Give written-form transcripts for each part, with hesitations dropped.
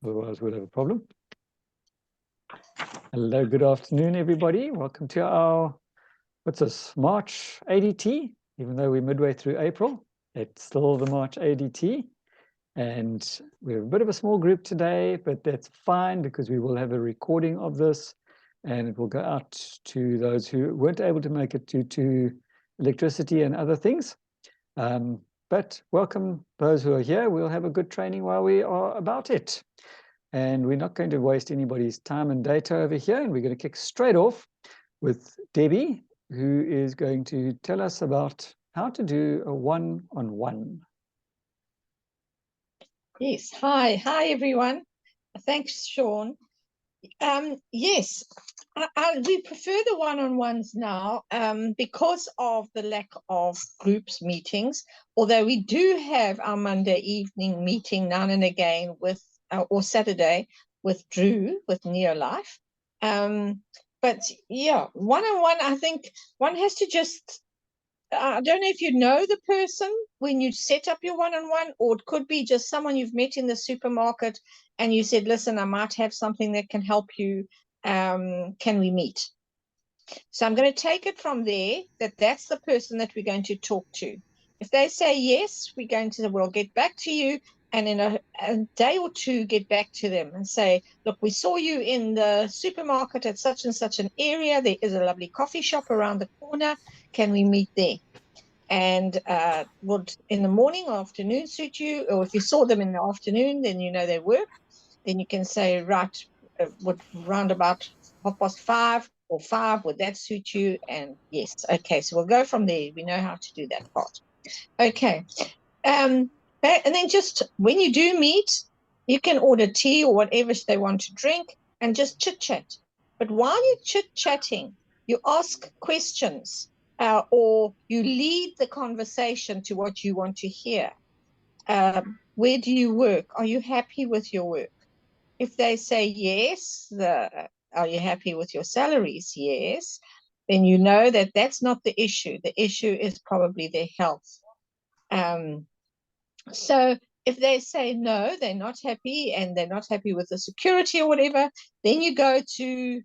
otherwise we'll have a problem. Hello, good afternoon, everybody. Welcome to our, what's this, March ADT. Even though we're midway through April, it's still the March ADT. And we're a bit of a small group today, but that's fine because we will have a recording of this and it will go out to those who weren't able to make it due to electricity and other things. But welcome those who are here. We'll have a good training while we are about it. And we're not going to waste anybody's time and data over here. And we're going to kick straight off with Debbie, who is going to tell us about how to do a one-on-one. Yes, hi everyone. Thanks, Sean. Yes, we prefer the one-on-ones now because of the lack of groups meetings, although we do have our Monday evening meeting now and again with, or Saturday with Drew, with Neolife. But yeah, one-on-one, I think one has to just, I don't know if you know the person when you set up your one-on-one, or it could be just someone you've met in the supermarket and you said, listen, I might have something that can help you. Can we meet? So I'm going to take it from there that's the person that we're going to talk to. If they say yes, we're going to, we'll get back to you. And in a day or two, get back to them and say, look, we saw you in the supermarket at such and such an area. There is a lovely coffee shop around the corner. Can we meet there? And would in the morning or afternoon suit you? Or if you saw them in the afternoon, then you know they work. Then you can say, right, would round about 5:30 or 5, would that suit you? And yes, okay, so we'll go from there. We know how to do that part. Okay. And then just when you do meet, you can order tea or whatever they want to drink and just chit-chat. But while you're chit-chatting, you ask questions or you lead the conversation to what you want to hear. Where do you work? Are you happy with your work? If they say yes, are you happy with your salaries? Yes. Then you know that that's not the issue. The issue is probably their health. So if they say no, they're not happy and they're not happy with the security or whatever, then you go to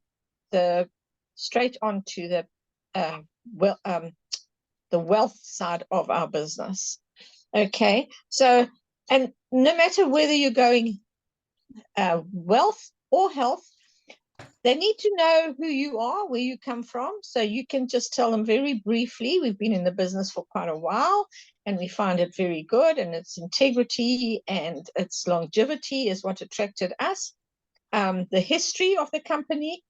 straight on to the wealth side of our business. Okay, so, and no matter whether you're going wealth or health, they need to know who you are, where you come from. So you can just tell them very briefly, we've been in the business for quite a while and we find it very good, and its integrity and its longevity is what attracted us. The history of the company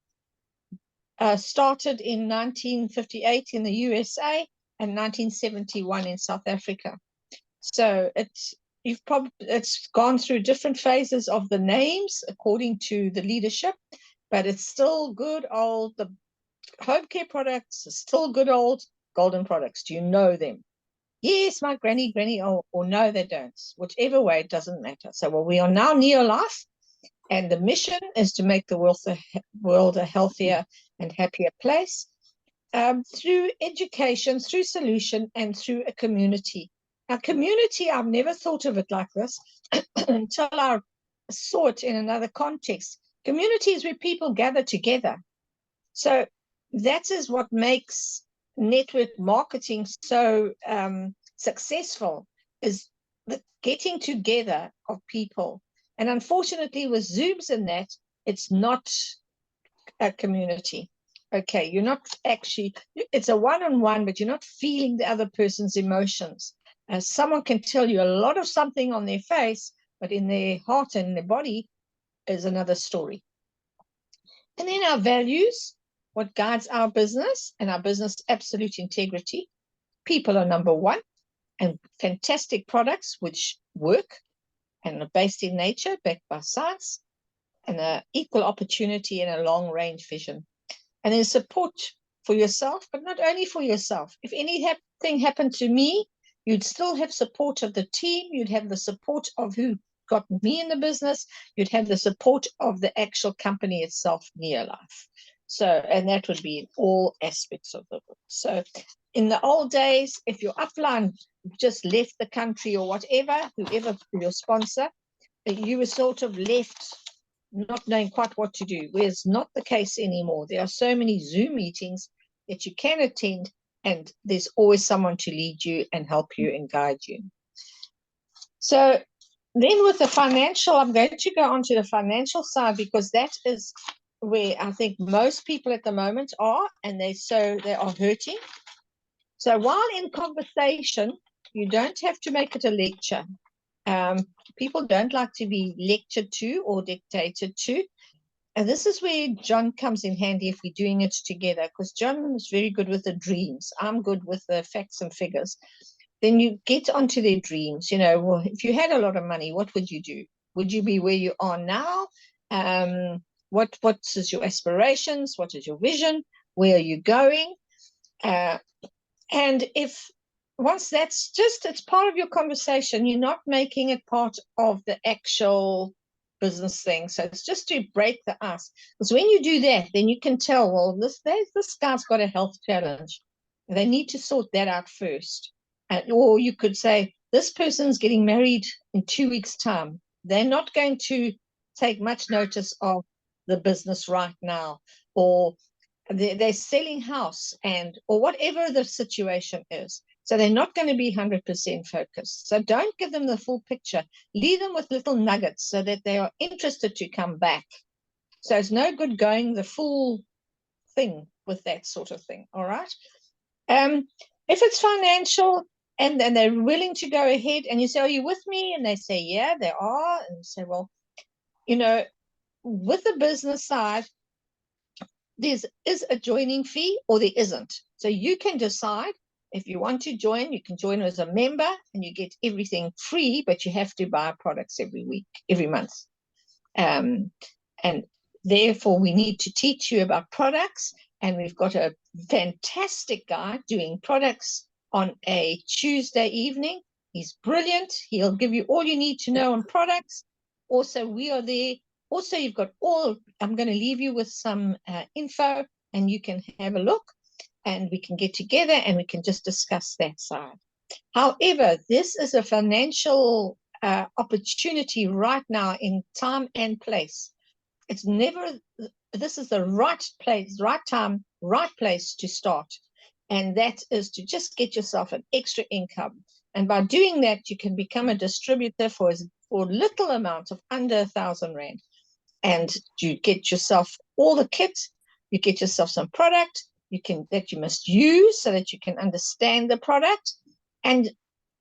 started in 1958 in the USA and 1971 in South Africa. So it's gone through different phases of the names according to the leadership, but it's still good old, the home care products are still good old golden products. Do you know them? Yes, my granny, or no, they don't. Whichever way, it doesn't matter. So, well, we are now Neolife, and the mission is to make the world a healthier and happier place through education, through solution, and through a community. Our community, I've never thought of it like this until I saw it in another context. Community is where people gather together. So that is what makes network marketing so successful, is the getting together of people. And unfortunately with Zooms and that, it's not a community. Okay, you're not actually, it's a one-on-one, but you're not feeling the other person's emotions. Someone can tell you a lot of something on their face, but in their heart and their body is another story. And then our values, what guides our business and our business absolute integrity. People are number one, and fantastic products which work and are based in nature, backed by science, and an equal opportunity and a long-range vision. And then support for yourself, but not only for yourself. If anything happened to me, you'd still have support of the team. You'd have the support of who got me in the business. You'd have the support of the actual company itself, Neolife. So, and that would be in all aspects of the book. So in the old days, if your upline just left the country or whatever, whoever your sponsor, you were sort of left not knowing quite what to do, whereas not the case anymore. There are so many Zoom meetings that you can attend, and there's always someone to lead you and help you and guide you. So then with the financial, I'm going to go on to the financial side, because that is where I think most people at the moment are, and they are hurting. So while in conversation, you don't have to make it a lecture. People don't like to be lectured to or dictated to. And this is where John comes in handy if we're doing it together, because John is very good with the dreams. I'm good with the facts and figures. Then you get onto their dreams. You know, well, if you had a lot of money, what would you do? Would you be where you are now? What is your aspirations? What is your vision? Where are you going? And if once that's just, it's part of your conversation, you're not making it part of the actual business thing. So it's just to break the ice. Because when you do that, then you can tell, well, this guy's got a health challenge. They need to sort that out first. Or you could say, this person's getting married in 2 weeks' time. They're not going to take much notice of the business right now. Or they're selling house, or whatever the situation is. So they're not going to be 100% focused. So don't give them the full picture. Leave them with little nuggets so that they are interested to come back. So it's no good going the full thing with that sort of thing. All right. If it's financial and they're willing to go ahead, and you say, are you with me? And they say, yeah, they are. And you say, well, you know, with the business side, there is a joining fee or there isn't. So you can decide if you want to join. You can join as a member and you get everything free, but you have to buy products every month. And therefore, we need to teach you about products. And we've got a fantastic guy doing products on a Tuesday evening. He's brilliant. He'll give you all you need to know on products. Also, we are there. Also, you've got I'm going to leave you with some info, and you can have a look, and we can get together and we can just discuss that side. However, this is a financial opportunity right now in time and place. This is the right place, right time, right place to start. And that is to just get yourself an extra income. And by doing that, you can become a distributor for little amount of under 1,000 Rand. And you get yourself all the kit, you get yourself some product that you must use so that you can understand the product and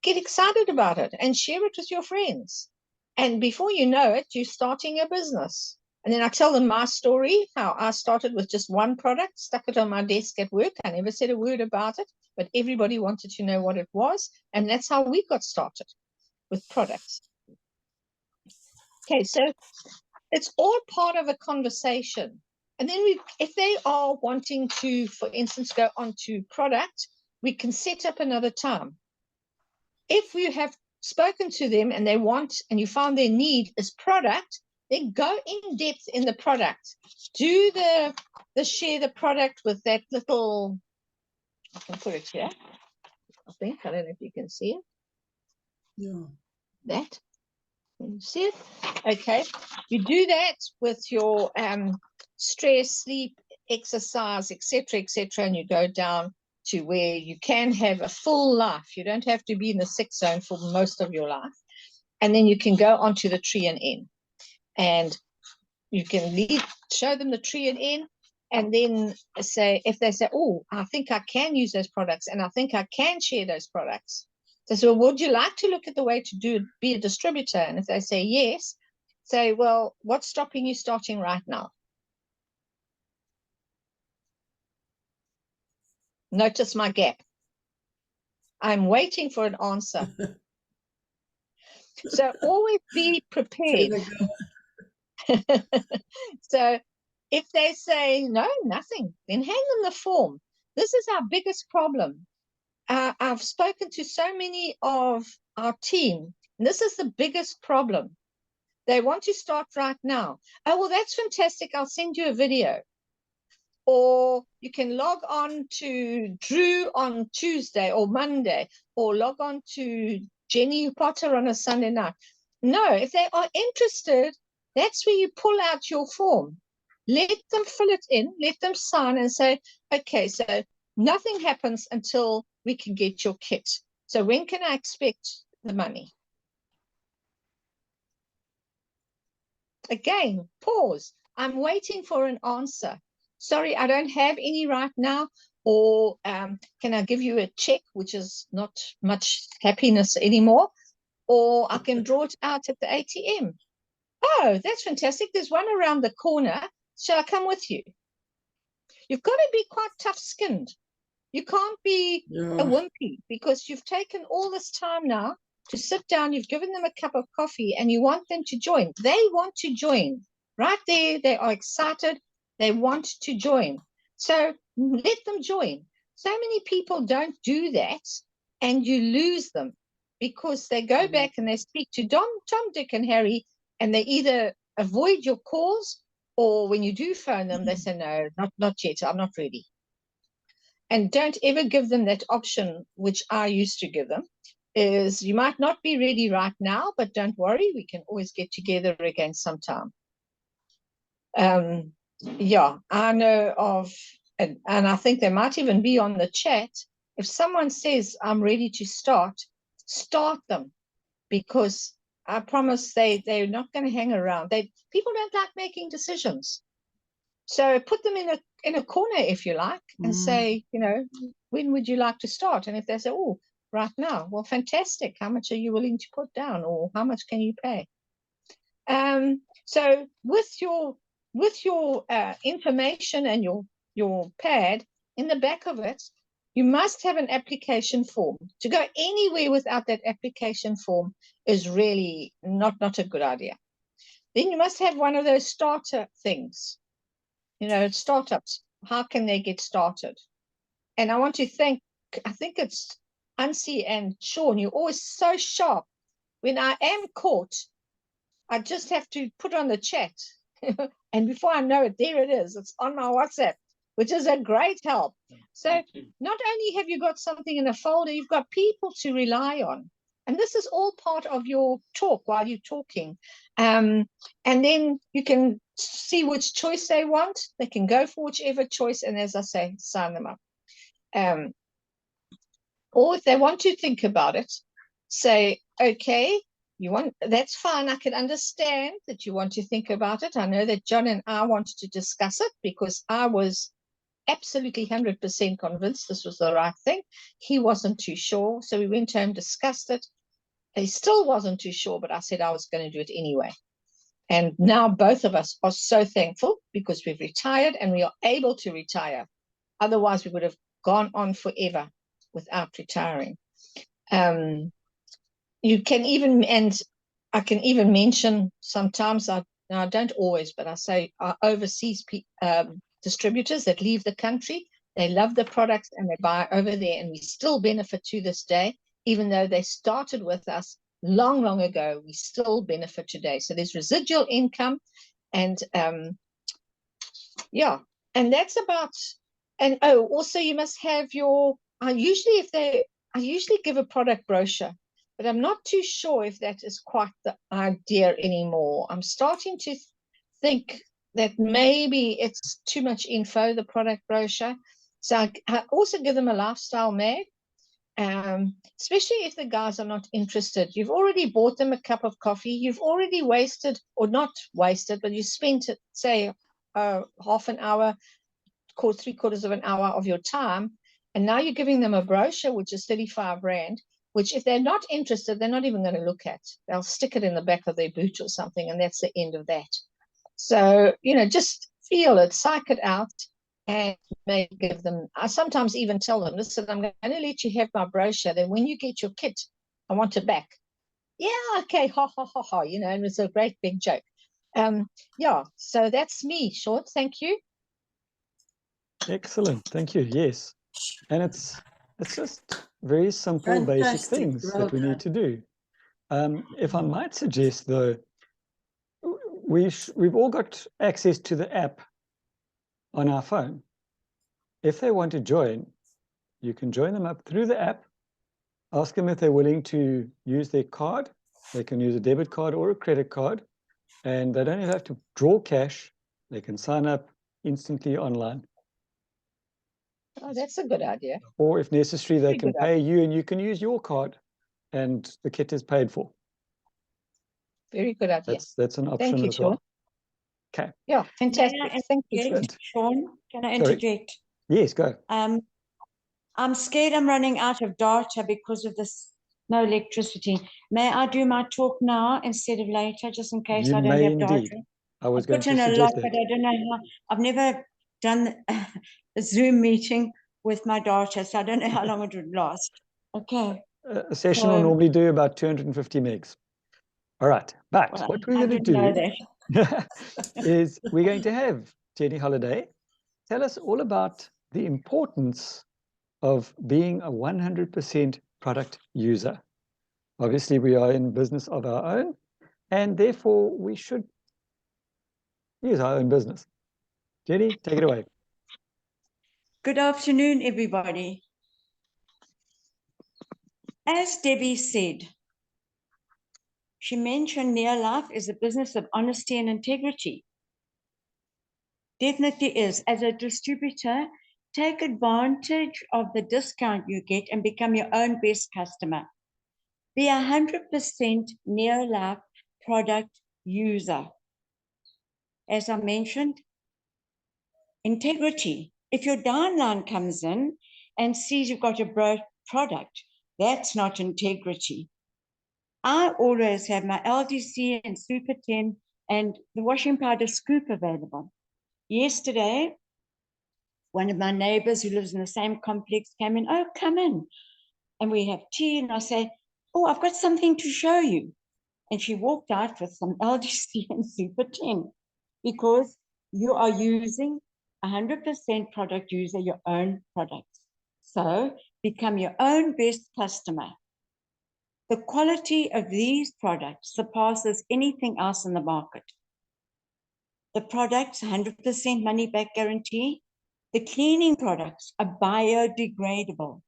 get excited about it and share it with your friends. And before you know it, you're starting a business. And then I tell them my story, how I started with just one product, stuck it on my desk at work. I never said a word about it, but everybody wanted to know what it was. And that's how we got started, with products. Okay, so it's all part of a conversation. And then if they are wanting to, for instance, go on to product, we can set up another time. If you have spoken to them and they want, and you found their need is product, then go in depth in the product. Do the share the product with that little, I can put it here, I don't know if you can see it. Yeah. That. Can you see it? Okay. You do that with your stress, sleep, exercise, etc., and you go down to where you can have a full life. You don't have to be in the sick zone for most of your life. And then you can go onto the tree and in. And you can show them the tree and in, and then say, if they say, oh, I think I can use those products and I think I can share those products. So would you like to look at the way to be a distributor? And if they say yes, say, well, what's stopping you starting right now? Notice my gap. I'm waiting for an answer. So always be prepared. So if they say, no, nothing, then hand them the form. This is our biggest problem. I've spoken to so many of our team, and this is the biggest problem. They want to start right now. Oh, well, that's fantastic. I'll send you a video. Or you can log on to Drew on Tuesday or Monday, or log on to Jenny Potter on a Sunday night. No, if they are interested, that's where you pull out your form. Let them fill it in, let them sign and say, okay, so nothing happens until we can get your kit. So when can I expect the money? Again, pause. I'm waiting for an answer. Sorry, I don't have any right now. Or can I give you a check, which is not much happiness anymore? Or I can draw it out at the ATM. Oh, that's fantastic. There's one around the corner. Shall I come with you? You've got to be quite tough-skinned. You can't be a Yeah. wimpy because you've taken all this time now to sit down. You've given them a cup of coffee and you want them to join. They want to join. Right there, they are excited. They want to join. So let them join. So many people don't do that and you lose them because they go back and they speak to Tom, Dick, and Harry, and they either avoid your calls or when you do phone them, they say, no, not yet. I'm not ready. And don't ever give them that option, which I used to give them, is you might not be ready right now, but don't worry, we can always get together again sometime. Yeah, I know of, and I think they might even be on the chat. If someone says, I'm ready to start them, because I promise they're not going to hang around. People don't like making decisions. So put them in a corner, if you like, and say, you know, when would you like to start? And if they say, oh, right now, well, fantastic. How much are you willing to put down, or how much can you pay? So with your information and your pad in the back of it, you must have an application form. To go anywhere without that application form is really not a good idea. Then you must have one of those starter things. You know, startups, how can they get started? And I want to thank, I think it's Ansi and Sean, you're always so sharp. When I am caught, I just have to put on the chat. And before I know it, there it is. It's on my WhatsApp, which is a great help. So not only have you got something in a folder, you've got people to rely on. And this is all part of your talk while you're talking. And then you can see which choice they want. They can go for whichever choice. And as I say, sign them up. Or if they want to think about it, say, okay, that's fine. I can understand that you want to think about it. I know that John and I wanted to discuss it because I was absolutely 100% convinced this was the right thing. He wasn't too sure. So we went home, discussed it. He still wasn't too sure, but I said I was going to do it anyway. And now both of us are so thankful because we've retired and we are able to retire. Otherwise, we would have gone on forever without retiring. You can even, and I can even mention sometimes, I don't always, but I say our overseas distributors that leave the country, they love the products and they buy over there, and we still benefit to this day, even though they started with us long ago, we still benefit today. So there's residual income, and yeah, and that's about, and also you must have your, I usually give a product brochure, but I'm not too sure if that is quite the idea anymore. I'm starting to think that maybe it's too much info, the product brochure. So I also give them a lifestyle mag, especially if the guys are not interested. You've already bought them a cup of coffee. You've already wasted, or not wasted, but you spent, say, half an hour, 3/4 of an hour of your time, and now you're giving them a brochure which is 35 Rand, which if they're not interested, they're not even going to look at. They'll stick it in the back of their boot or something, and that's the end of that. So, you know, just feel it, psych it out, and maybe give them, I sometimes even tell them, listen, I'm going to let you have my brochure, then when you get your kit, I want it back. Yeah, okay, ha ha ha, you know, and it's a great big joke. Yeah, so that's me, short. Thank you. Excellent, thank you. Yes, and it's just very simple, basic Fantastic. things Well that we need to done. do. If I might suggest, though, we've all got access to the app on our phone. If they want to join, you can join them up through the app. Ask them if they're willing to use their card They can use a debit card or a credit card, and they don't even have to draw cash. They can sign up instantly online. Oh, that's a good idea. Or if necessary, they Very can good pay you and you can use your card and the kit is paid for. Very good idea. That's an Thank option you, as well. Sean. Okay. Yeah, fantastic. Thank you. Good. Sean, can I Sorry. interject? Yes, go. I'm scared I'm running out of data because of this no electricity. May I do my talk now instead of later, just in case You I don't may have indeed. data? I was I going put to in a lot, suggest but that. I don't know how. I've never done a Zoom meeting with my data, so I don't know how long it would last. Okay. A session will normally do about 250 megs. All right, but Well, what we're I going to didn't know do that. is we're going to have Jenny Holiday tell us all about the importance of being a 100% product user. Obviously, we are in business of our own, and therefore we should use our own business. Jenny, take it away. Good afternoon, everybody. As Debbie said, she mentioned Near Life is a business of honesty and integrity. Definitely is. As a distributor, take advantage of the discount you get and become your own best customer. Be 100% Near Life product user. As I mentioned, integrity. If your downline comes in and sees you've got a broke product, that's not integrity. I always have my LDC and Super 10 and the washing powder scoop available. Yesterday, one of my neighbors who lives in the same complex came in, oh, come in. And we have tea, and I say, oh, I've got something to show you. And she walked out with some LDC and Super 10 because you are using 100% product user, your own products. So become your own best customer. The quality of these products surpasses anything else in the market. The products, 100% money back guarantee. The cleaning products are biodegradable,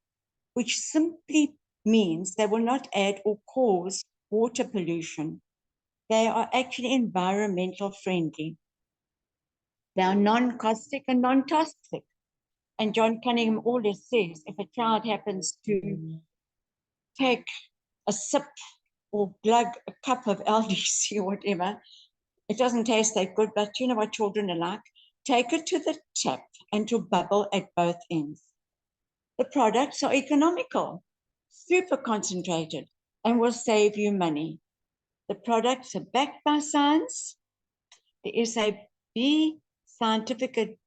which simply means they will not add or cause water pollution. They are actually environmental friendly. They are non-caustic and non-toxic. And John Cunningham always says, if a child happens to take a sip or glug a cup of LDC or whatever, it doesn't taste that good, but you know what children are like? Take it to the tap and to bubble at both ends. The products are economical, super concentrated, and will save you money. The products are backed by science. The SAB Scientific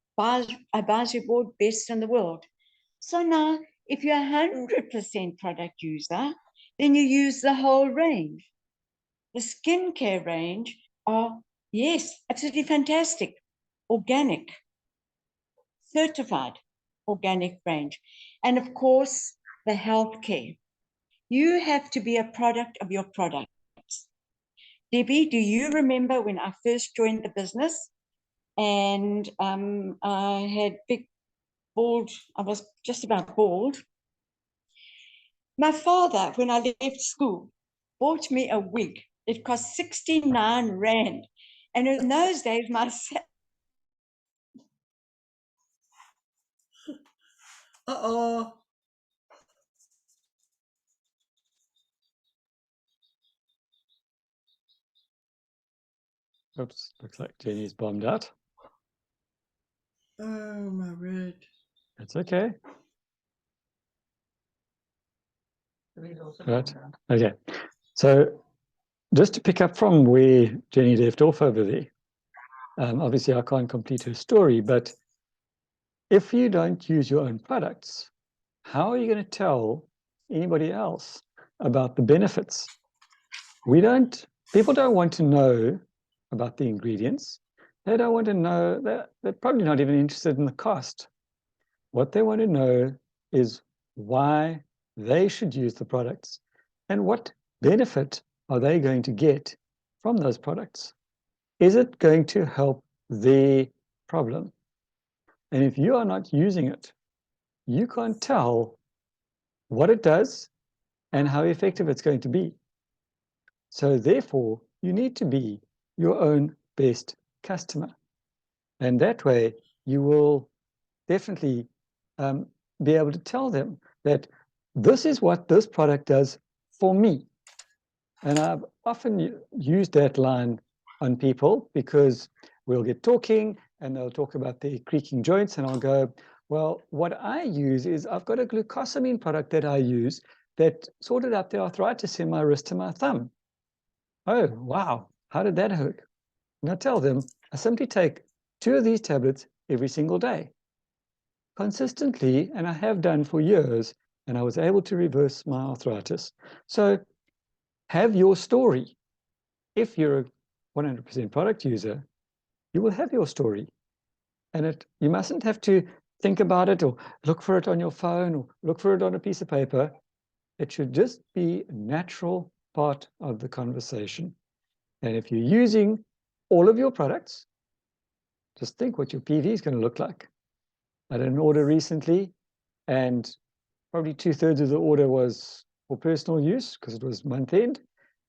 Advisory Board, best in the world. So now, if you're 100% product user, then you use the whole range. The skincare range are, yes, absolutely fantastic, organic, certified organic range. And of course, the healthcare. You have to be a product of your products. Debbie, do you remember when I first joined the business and I had big bald, I was just about bald. My father, when I left school, bought me a wig. It cost 69 Rand. And in those days, my Uh-oh. Oops, looks like Jenny's bombed out. Oh, my red. That's okay. Right. Okay. So just to pick up from where Jenny left off over there, obviously I can't complete her story, but if you don't use your own products, how are you going to tell anybody else about the benefits? People don't want to know about the ingredients. They don't want to know, they're probably not even interested in the cost. What they want to know is why they should use the products and what benefit are they going to get from those products. Is it going to help their problem? And if you are not using it, you can't tell what it does and how effective it's going to be. So therefore, you need to be your own best customer. And that way, you will definitely be able to tell them that this is what this product does for me. And I've often used that line on people because we'll get talking and they'll talk about their creaking joints, and I'll go, well, what I use is I've got a glucosamine product that I use that sorted out the arthritis in my wrist and my thumb. Oh, wow, how did that work? And I tell them, I simply take 2 of these tablets every single day, consistently, and I have done for years, and I was able to reverse my arthritis. So have your story. If you're a 100% product user, you will have your story. And you mustn't have to think about it or look for it on your phone or look for it on a piece of paper. It should just be a natural part of the conversation. And if you're using all of your products, just think what your PV is going to look like. I did an order recently, and probably 2/3 of the order was for personal use because it was month end,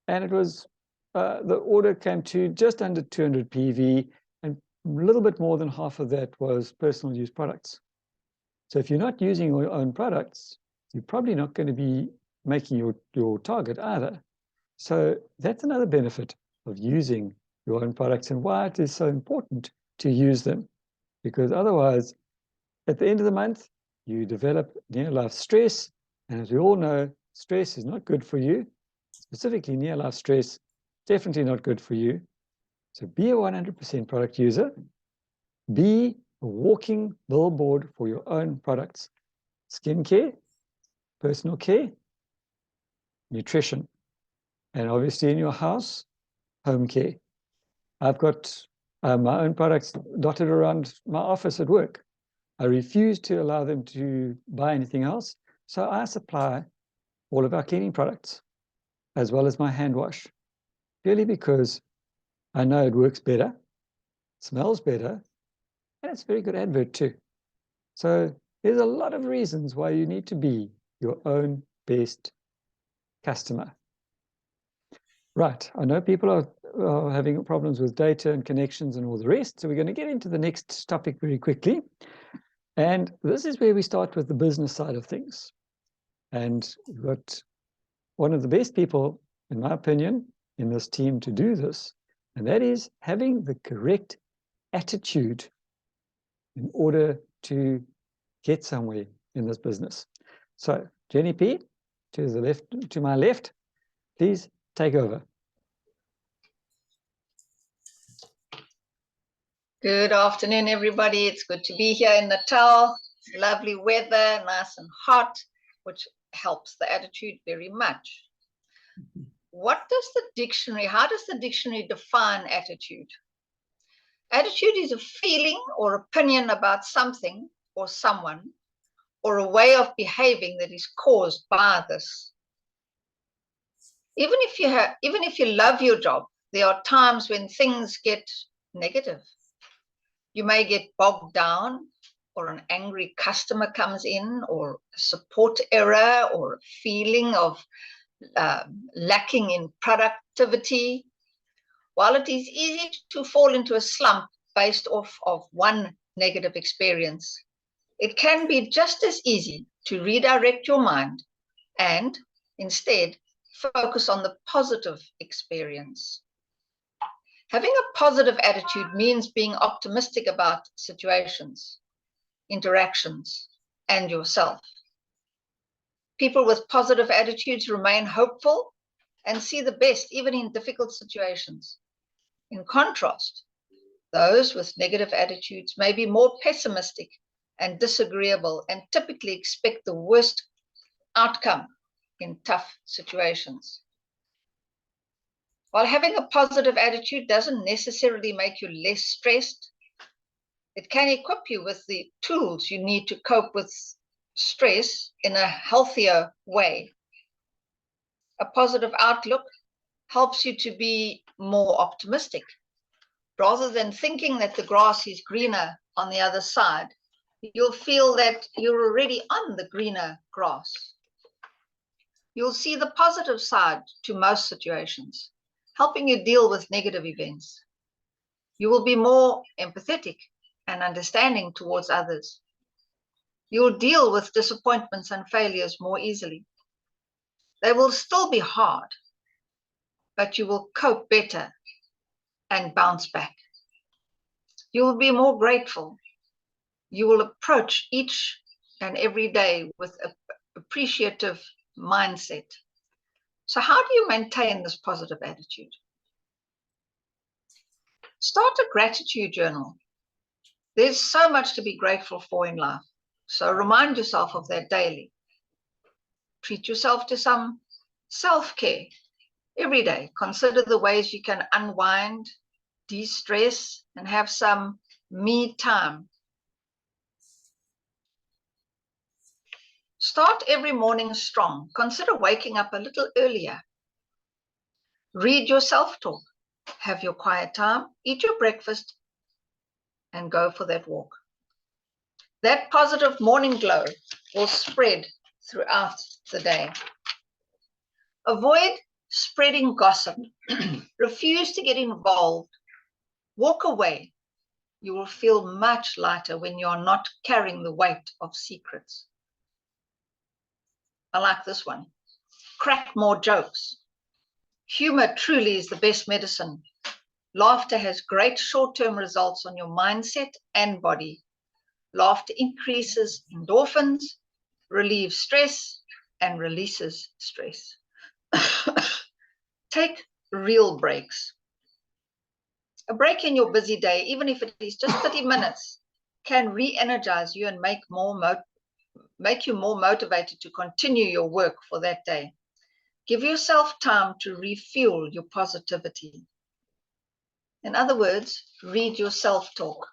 and it was the order came to just under 200 PV, and a little bit more than half of that was personal use products. So if you're not using your own products, you're probably not going to be making your target either. So that's another benefit of using your own products and why it is so important to use them. Because otherwise, at the end of the month, you develop near-life stress. And as we all know, stress is not good for you. Specifically, near-life stress, definitely not good for you. So be a 100% product user. Be a walking billboard for your own products. Skincare, personal care, nutrition, and obviously in your house, home care. I've got my own products dotted around my office at work. I refuse to allow them to buy anything else. So I supply all of our cleaning products, as well as my hand wash, purely because I know it works better, smells better, and it's a very good advert too. So there's a lot of reasons why you need to be your own best customer. Right, I know people are having problems with data and connections and all the rest, so we're going to get into the next topic very quickly. And this is where we start with the business side of things. And we've got one of the best people, in my opinion, in this team to do this, and that is having the correct attitude in order to get somewhere in this business. So, Jenny P, to my left, please take over. Good afternoon, everybody. It's good to be here in Natal. It's lovely weather, nice and hot, which helps the attitude very much. How does the dictionary define attitude? Attitude is a feeling or opinion about something or someone, or a way of behaving that is caused by this. Even if you love your job, there are times when things get negative. You may get bogged down, or an angry customer comes in, or a support error, or a feeling of lacking in productivity. While it is easy to fall into a slump based off of one negative experience, it can be just as easy to redirect your mind and instead focus on the positive experience. Having a positive attitude means being optimistic about situations, interactions, and yourself. People with positive attitudes remain hopeful and see the best even in difficult situations. In contrast, those with negative attitudes may be more pessimistic and disagreeable and typically expect the worst outcome in tough situations. While having a positive attitude doesn't necessarily make you less stressed, it can equip you with the tools you need to cope with stress in a healthier way. A positive outlook helps you to be more optimistic. Rather than thinking that the grass is greener on the other side, you'll feel that you're already on the greener grass. You'll see the positive side to most situations, helping you deal with negative events. You will be more empathetic and understanding towards others. You'll deal with disappointments and failures more easily. They will still be hard, but you will cope better and bounce back. You will be more grateful. You will approach each and every day with an appreciative mindset. So how do you maintain this positive attitude? Start a gratitude journal. There's so much to be grateful for in life. So remind yourself of that daily. Treat yourself to some self-care every day. Consider the ways you can unwind, de-stress, and have some me time. Start every morning strong. Consider waking up a little earlier. Read your self-talk. Have your quiet time. Eat your breakfast and go for that walk. That positive morning glow will spread throughout the day. Avoid spreading gossip. Refuse to get involved. Walk away. You will feel much lighter when you are not carrying the weight of secrets. I like this one. Crack more jokes. Humor truly is the best medicine. Laughter has great short-term results on your mindset and body. Laughter increases endorphins, relieves stress, and releases stress. Take real breaks. A break in your busy day, even if it is just 30 minutes, can re-energize you and make you more motivated to continue your work for that day. Give yourself time to refuel your positivity. In other words, read your self-talk.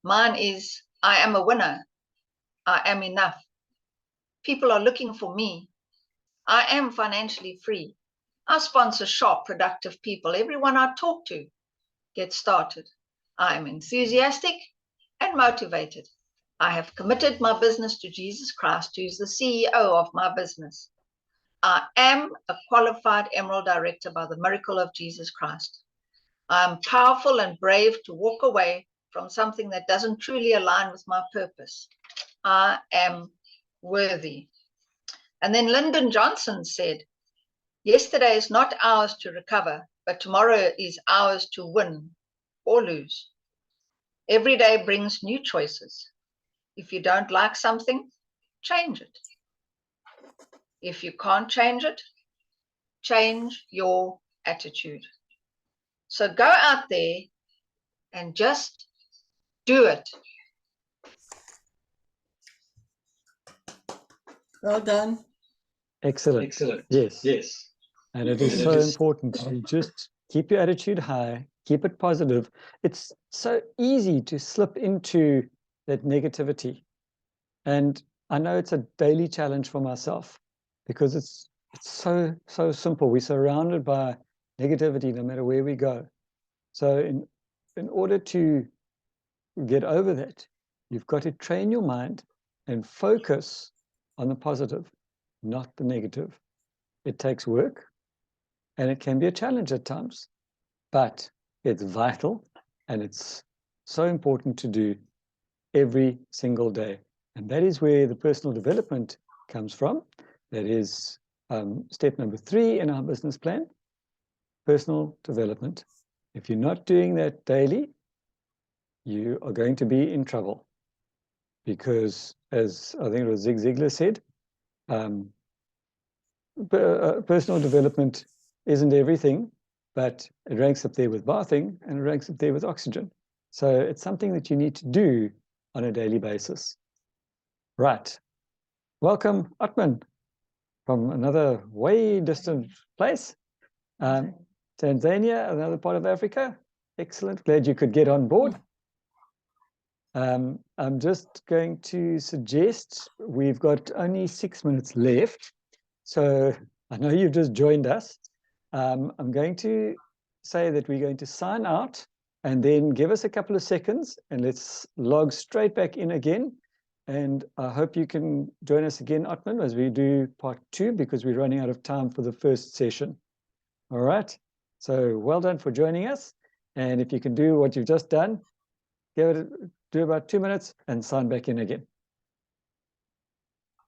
Mine is, I am a winner. I am enough. People are looking for me. I am financially free. I sponsor sharp, productive people. Everyone I talk to gets started. I am enthusiastic and motivated. I have committed my business to Jesus Christ, who is the CEO of my business. I am a qualified Emerald Director by the miracle of Jesus Christ. I am powerful and brave to walk away from something that doesn't truly align with my purpose. I am worthy. And then Lyndon Johnson said, yesterday is not ours to recover, but tomorrow is ours to win or lose. Every day brings new choices. If you don't like something, change it. If you can't change it, change your attitude. So go out there and just do it. Well done. Excellent. Yes. Yes. And it is so important to just keep your attitude high, keep it positive. It's so easy to slip into that negativity. And I know it's a daily challenge for myself because it's so simple. We're surrounded by negativity no matter where we go. So in order to get over that, you've got to train your mind and focus on the positive, not the negative. It takes work and it can be a challenge at times, but it's vital and it's so important to do every single day. And that is where the personal development comes from. That is step number 3 in our business plan, personal development. If you're not doing that daily, you are going to be in trouble because, as I think it was Zig Ziglar said, personal development isn't everything, but it ranks up there with bathing and it ranks up there with oxygen. So it's something that you need to do on a daily basis. Right. Welcome, Atman, from another way distant place. Tanzania, another part of Africa. Excellent. Glad you could get on board. I'm just going to suggest we've got only 6 minutes left. So I know you've just joined us. I'm going to say that we're going to sign out and then give us a couple of seconds and let's log straight back in again. And I hope you can join us again, Otman, as we do part 2, because we're running out of time for the first session. All right. So well done for joining us. And if you can do what you've just done, do about 2 minutes and sign back in again.